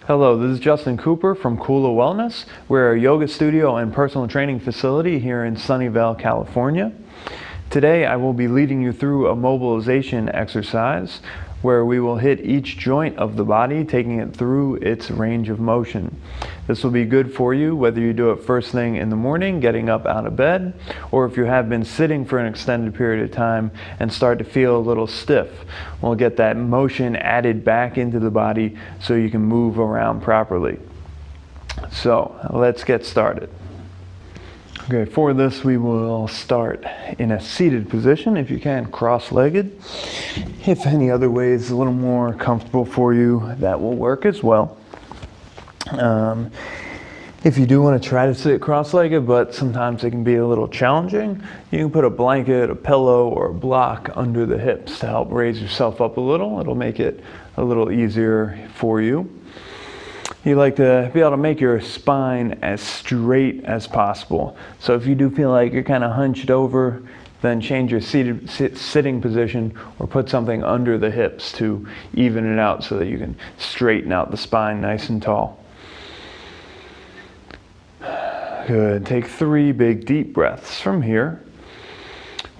Hello, this is Justin Cooper from Kula Wellness. We're a yoga studio and personal training facility here in Sunnyvale, California. Today I will be leading you through a mobilization exercise where we will hit each joint of the body, taking it through its range of motion. This will be good for you whether you do it first thing in the morning, getting up out of bed, or if you have been sitting for an extended period of time and start to feel a little stiff. We'll get that motion added back into the body so you can move around properly. So let's get started. Okay, for this we will start in a seated position, if you can, cross-legged. If any other way is a little more comfortable for you, that will work as well. If you do want to try to sit cross-legged, but sometimes it can be a little challenging, you can put a blanket, a pillow, or a block under the hips to help raise yourself up a little. It'll make it a little easier for you. You like to be able to make your spine as straight as possible. So if you do feel like you're kind of hunched over, then change your sitting position or put something under the hips to even it out so that you can straighten out the spine nice and tall. Good. Take 3 big deep breaths from here.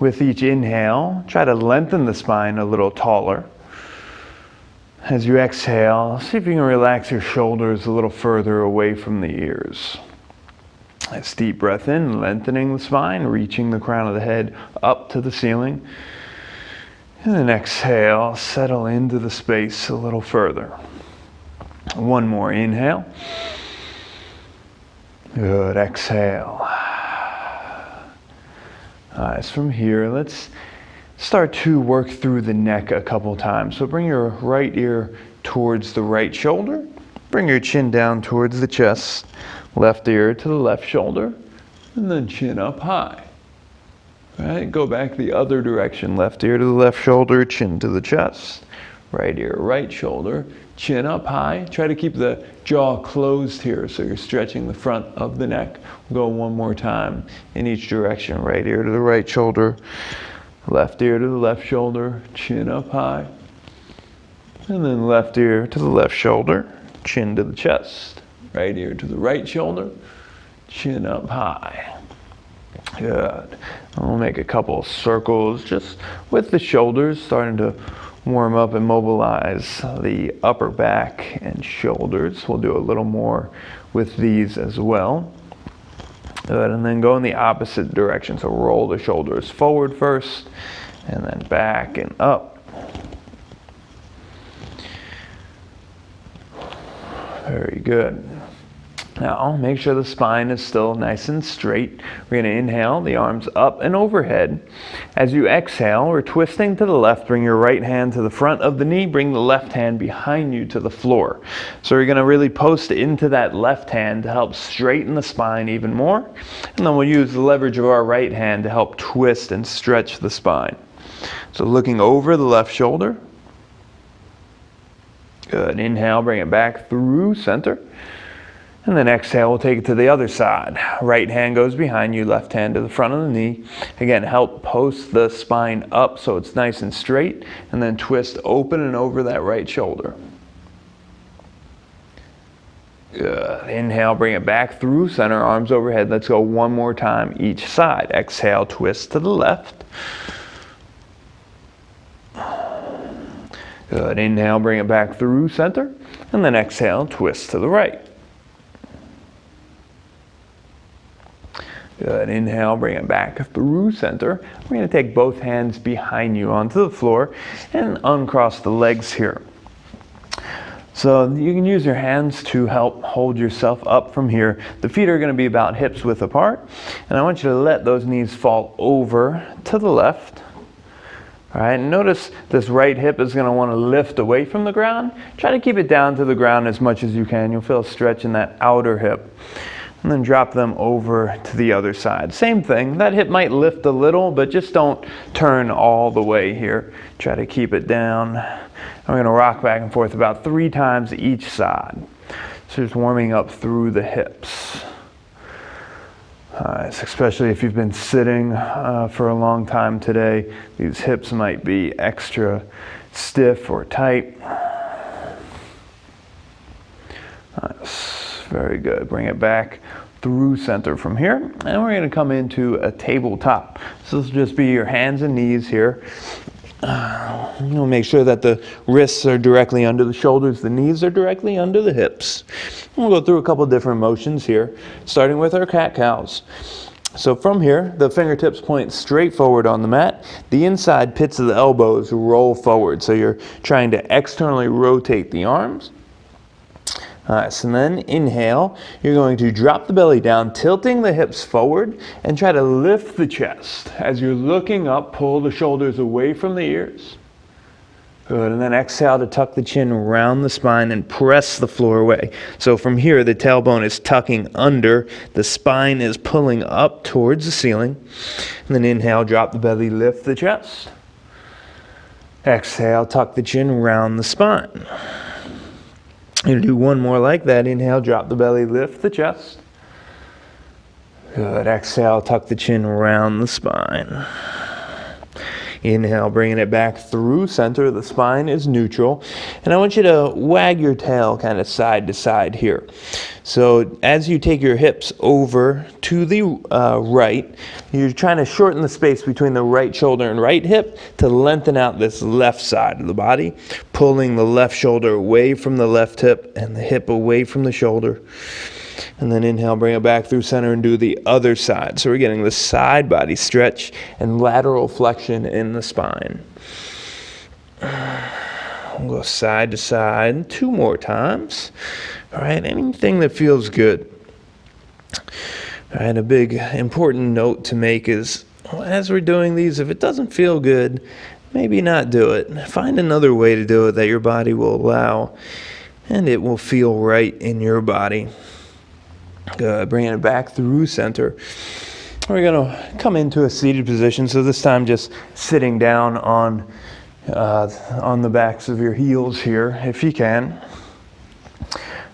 With each inhale, try to lengthen the spine a little taller. As you exhale, see if you can relax your shoulders a little further away from the ears. Nice deep breath in, lengthening the spine, reaching the crown of the head up to the ceiling. And then exhale, settle into the space a little further. One more inhale. Good, exhale. Nice. From here, let's start to work through the neck a couple times. So bring your right ear towards the right shoulder. Bring your chin down towards the chest. Left ear to the left shoulder. And then chin up high. All right, go back the other direction. Left ear to the left shoulder, chin to the chest. Right ear, right shoulder, chin up high. Try to keep the jaw closed here so you're stretching the front of the neck. We'll go one more time in each direction. Right ear to the right shoulder. Left ear to the left shoulder, chin up high. And then left ear to the left shoulder, chin to the chest. Right ear to the right shoulder, chin up high. Good. We'll make a couple of circles just with the shoulders, starting to warm up and mobilize the upper back and shoulders. We'll do a little more with these as well. Good, and then go in the opposite direction. So roll the shoulders forward first, and then back and up. Very good. Now, make sure the spine is still nice and straight. We're going to inhale, the arms up and overhead. As you exhale, we're twisting to the left. Bring your right hand to the front of the knee. Bring the left hand behind you to the floor. So we're going to really post into that left hand to help straighten the spine even more. And then we'll use the leverage of our right hand to help twist and stretch the spine. So looking over the left shoulder. Good. Inhale, bring it back through center. And then exhale, we'll take it to the other side. Right hand goes behind you, left hand to the front of the knee. Again, help post the spine up so it's nice and straight, and then twist open and over that right shoulder. Good. Inhale, bring it back through center, arms overhead. Let's go one more time each side. Exhale, twist to the left. Good. Inhale, bring it back through center, and then exhale, twist to the right. Good. Inhale, bring it back through center. We're going to take both hands behind you onto the floor and uncross the legs here. So you can use your hands to help hold yourself up from here. The feet are going to be about hips width apart. And I want you to let those knees fall over to the left. All right, notice this right hip is going to want to lift away from the ground. Try to keep it down to the ground as much as you can. You'll feel a stretch in that outer hip. And then drop them over to the other side. Same thing, that hip might lift a little, but just don't turn all the way here. Try to keep it down. And we're going to rock back and forth about 3 times each side. So just warming up through the hips. Especially if you've been sitting for a long time today, these hips might be extra stiff or tight. Nice. Very good. Bring it back through center from here. And we're going to come into a tabletop. So this will just be your hands and knees here. You'll make sure that the wrists are directly under the shoulders, the knees are directly under the hips. We'll go through a couple different motions here, starting with our cat-cows. So from here, the fingertips point straight forward on the mat. The inside pits of the elbows roll forward. So you're trying to externally rotate the arms. So then inhale, you're going to drop the belly down, tilting the hips forward, and try to lift the chest. As you're looking up, pull the shoulders away from the ears. Good, and then exhale to tuck the chin around the spine and press the floor away. So from here, the tailbone is tucking under, the spine is pulling up towards the ceiling. And then inhale, drop the belly, lift the chest. Exhale, tuck the chin around the spine. You're going to do one more like that. Inhale, drop the belly, lift the chest. Good. Exhale, tuck the chin around the spine. Inhale, bringing it back through center. The spine is neutral. And I want you to wag your tail kind of side to side here. So as you take your hips over to the right, you're trying to shorten the space between the right shoulder and right hip to lengthen out this left side of the body, pulling the left shoulder away from the left hip and the hip away from the shoulder. And then inhale, bring it back through center and do the other side. So we're getting the side body stretch and lateral flexion in the spine. We'll go side to side 2 more times. All right, anything that feels good. All right, a big important note to make is as we're doing these, if it doesn't feel good, maybe not do it. Find another way to do it that your body will allow, and it will feel right in your body. Good, bringing it back through center. We're going to come into a seated position, so this time just sitting down on the backs of your heels here, if you can.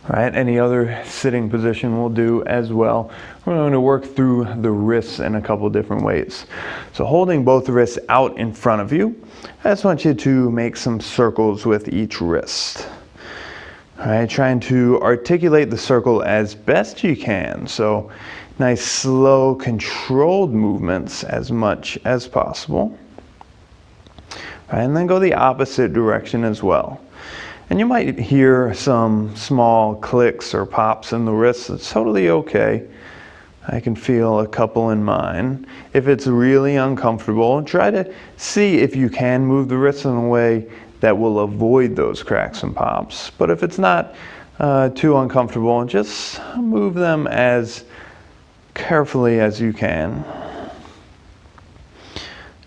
All right, any other sitting position will do as well. We're going to work through the wrists in a couple different ways. So holding both wrists out in front of you, I just want you to make some circles with each wrist. All right, trying to articulate the circle as best you can. So nice, slow, controlled movements as much as possible. All right, and then go the opposite direction as well. And you might hear some small clicks or pops in the wrists. It's totally okay. I can feel a couple in mine. If it's really uncomfortable, try to see if you can move the wrists in a way that will avoid those cracks and pops. But if it's not too uncomfortable, just move them as carefully as you can.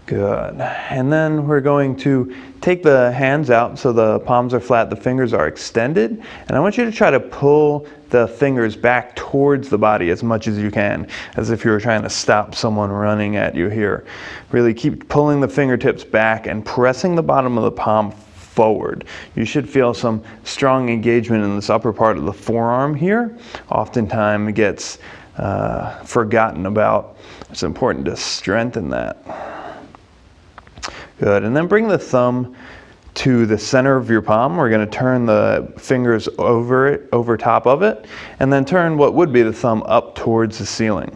Good. And then we're going to take the hands out so the palms are flat, the fingers are extended. And I want you to try to pull the fingers back towards the body as much as you can, as if you were trying to stop someone running at you here. Really keep pulling the fingertips back and pressing the bottom of the palm forward. You should feel some strong engagement in this upper part of the forearm here. Oftentimes it gets forgotten about. It's important to strengthen that. Good, and then bring the thumb to the center of your palm. We're going to turn the fingers over top of it, and then turn what would be the thumb up towards the ceiling.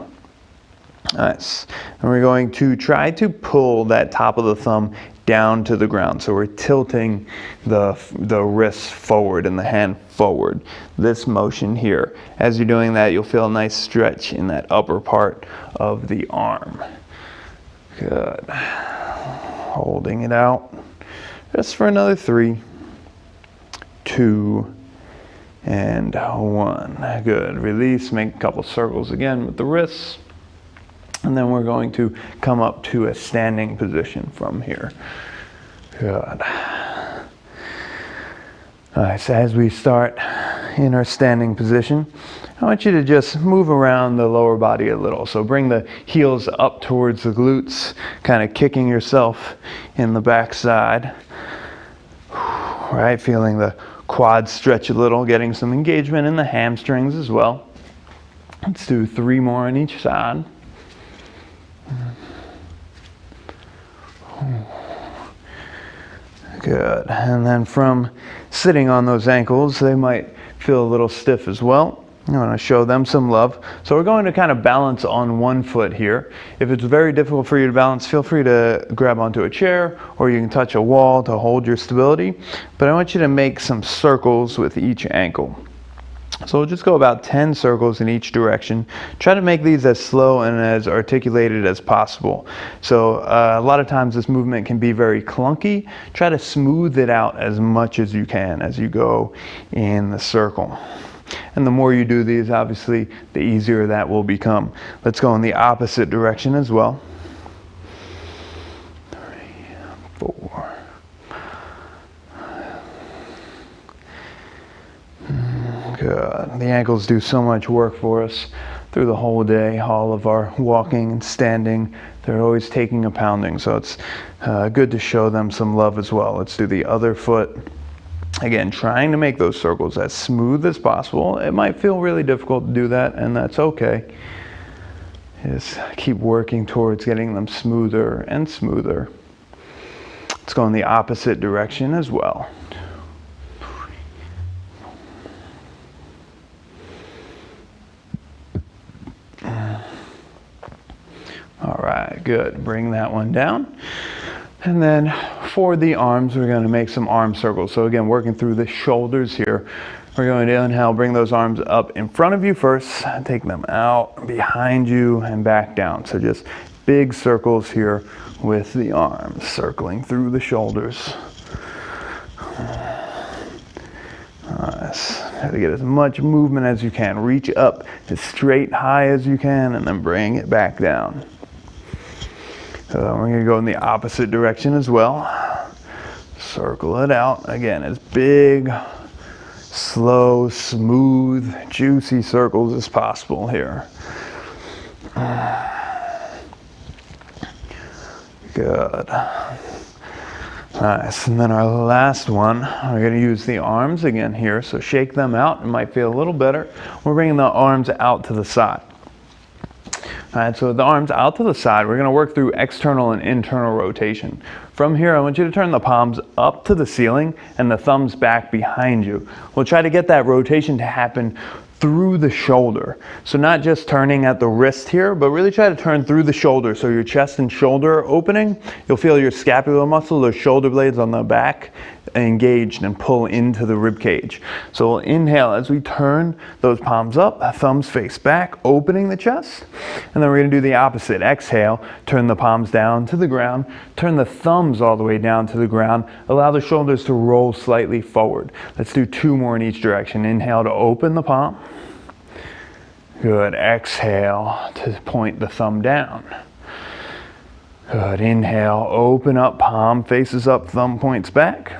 Nice. And we're going to try to pull that top of the thumb down to the ground. So we're tilting the wrist forward and the hand forward. This motion here. As you're doing that, you'll feel a nice stretch in that upper part of the arm. Good. Holding it out just for another 3, 2, and 1. Good. Release. Make a couple circles again with the wrists. And then we're going to come up to a standing position from here. Good. All right, so as we start in our standing position, I want you to just move around the lower body a little. So bring the heels up towards the glutes, kind of kicking yourself in the backside. Right, feeling the quads stretch a little, getting some engagement in the hamstrings as well. Let's do 3 more on each side. Good. And then from sitting on those ankles, they might feel a little stiff as well. I want to show them some love. So we're going to kind of balance on one foot here. If it's very difficult for you to balance, feel free to grab onto a chair, or you can touch a wall to hold your stability. But I want you to make some circles with each ankle. So we'll just go about 10 circles in each direction. Try to make these as slow and as articulated as possible. So a lot of times this movement can be very clunky. Try to smooth it out as much as you can as you go in the circle. And the more you do these, obviously, the easier that will become. Let's go in the opposite direction as well. 3, 4. Good. The ankles do so much work for us through the whole day. All of our walking and standing, they're always taking a pounding. So it's good to show them some love as well. Let's do the other foot. Again, trying to make those circles as smooth as possible. It might feel really difficult to do that, and that's okay. Just keep working towards getting them smoother and smoother. Let's go in the opposite direction as well. 2, 3. All right, good. Bring that one down. And then for the arms, we're going to make some arm circles. So again, working through the shoulders here. We're going to inhale, bring those arms up in front of you first, take them out behind you and back down. So just big circles here with the arms, circling through the shoulders. Nice. Try to get as much movement as you can. Reach up as straight high as you can and then bring it back down. We're going to go in the opposite direction as well. Circle it out. Again, as big, slow, smooth, juicy circles as possible here. Good. Nice. And then our last one, we're going to use the arms again here. So shake them out. It might feel a little better. We're bringing the arms out to the side. All right, so with the arms out to the side, we're going to work through external and internal rotation. From here, I want you to turn the palms up to the ceiling and the thumbs back behind you. We'll try to get that rotation to happen through the shoulder. So not just turning at the wrist here, but really try to turn through the shoulder. So your chest and shoulder are opening. You'll feel your scapular muscle, those shoulder blades on the back, engaged and pull into the rib cage. So we'll inhale as we turn those palms up, thumbs face back, opening the chest. And then we're going to do the opposite. Exhale, turn the palms down to the ground, turn the thumbs all the way down to the ground, allow the shoulders to roll slightly forward. Let's do 2 more in each direction. Inhale to open the palm. Good. Exhale to point the thumb down. Good. Inhale, open up, palm faces up, thumb points back.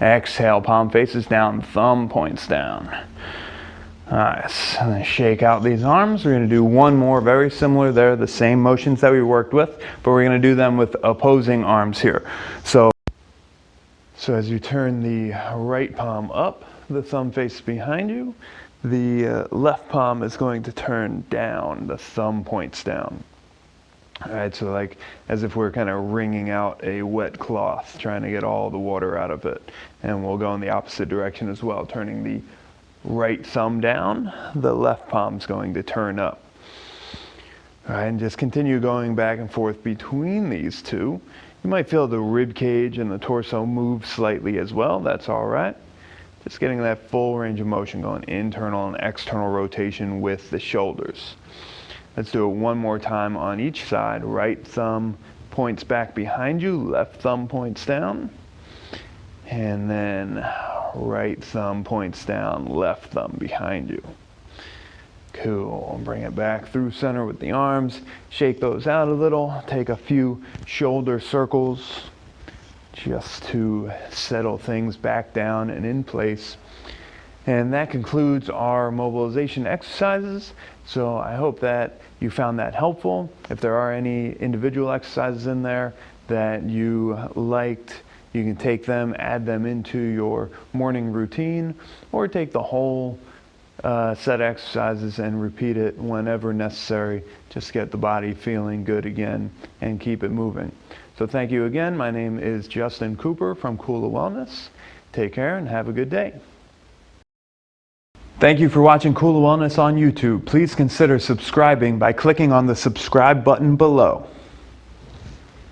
Exhale, palm faces down, thumb points down. Nice. And then shake out these arms. We're going to do one more, very similar there, the same motions that we worked with, but we're going to do them with opposing arms here. So as you turn the right palm up, the thumb faces behind you, the left palm is going to turn down, the thumb points down. All right, so like as if we're kind of wringing out a wet cloth, trying to get all the water out of it. And we'll go in the opposite direction as well, turning the right thumb down, the left palm's going to turn up. All right, and just continue going back and forth between these two. You might feel the rib cage and the torso move slightly as well. That's all right. Just getting that full range of motion going, internal and external rotation with the shoulders. Let's do it one more time on each side. Right thumb points back behind you, left thumb points down. And then right thumb points down, left thumb behind you. Cool. Bring it back through center with the arms. Shake those out a little. Take a few shoulder circles just to settle things back down and in place. And that concludes our mobilization exercises. So I hope that you found that helpful. If there are any individual exercises in there that you liked, you can take them, add them into your morning routine, or take the whole set of exercises and repeat it whenever necessary. Just get the body feeling good again and keep it moving. So thank you again. My name is Justin Cooper from Kula Wellness. Take care and have a good day. Thank you for watching Cool Wellness on YouTube. Please consider subscribing by clicking on the subscribe button below.